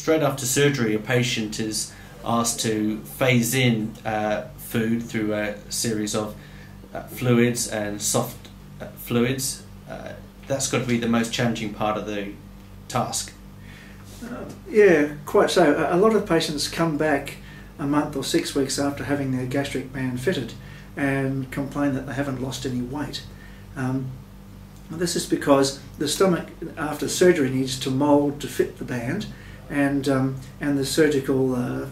straight after surgery, a patient is asked to phase in food through a series of fluids and soft fluids. That's got to be the most challenging part of the task. Yeah, quite so. A lot of patients come back a month or 6 weeks after having their gastric band fitted and complain that they haven't lost any weight. This is because the stomach after surgery needs to mould to fit the band, and the surgical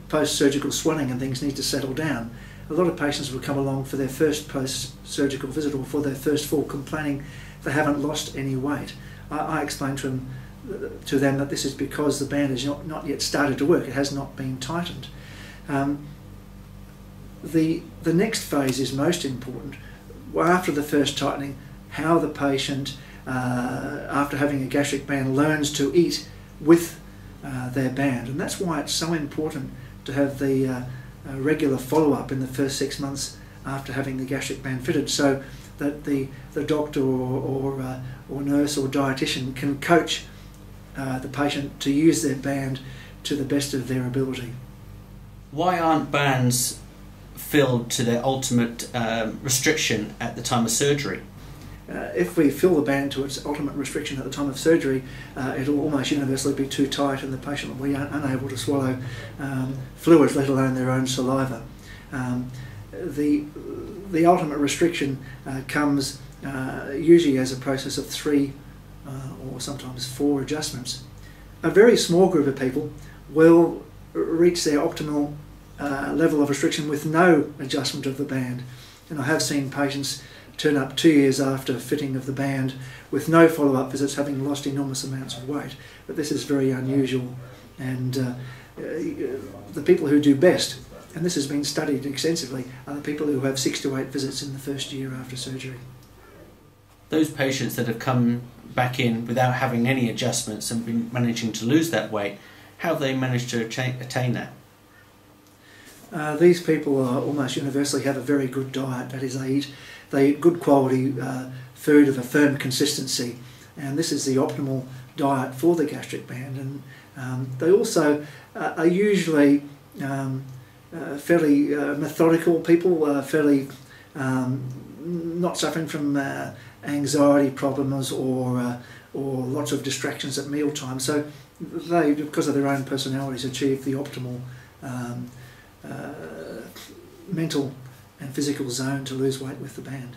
post-surgical swelling and things need to settle down. A lot of patients will come along for their first post-surgical visit or for their first fall complaining they haven't lost any weight. I explain to them that this is because the band has not yet started to work. It has not been tightened. The next phase is most important. After the first tightening, how the patient, after having a gastric band, learns to eat with their band. And that's why it's so important to have the regular follow-up in the first 6 months after having the gastric band fitted, so that the doctor or nurse or dietitian can coach the patient to use their band to the best of their ability. Why aren't bands filled to their ultimate restriction at the time of surgery? If we fill the band to its ultimate restriction at the time of surgery, it'll almost universally be too tight and the patient will be unable to swallow fluids, let alone their own saliva. The ultimate restriction comes usually as a process of 3 or sometimes 4 adjustments. A very small group of people will reach their optimal level of restriction with no adjustment of the band. And I have seen patients turn up 2 years after fitting of the band with no follow-up visits, having lost enormous amounts of weight. But this is very unusual, and the people who do best, and this has been studied extensively, are the people who have 6 to 8 visits in the first year after surgery. Those patients that have come back in without having any adjustments and been managing to lose that weight, how have they managed to attain that? These people almost universally have a very good diet. That is, they eat good quality food of a firm consistency, and this is the optimal diet for the gastric band. And they also are usually fairly methodical people, fairly not suffering from anxiety problems or lots of distractions at mealtime. So they, because of their own personalities, achieve the optimal mental and physical zone to lose weight with the band.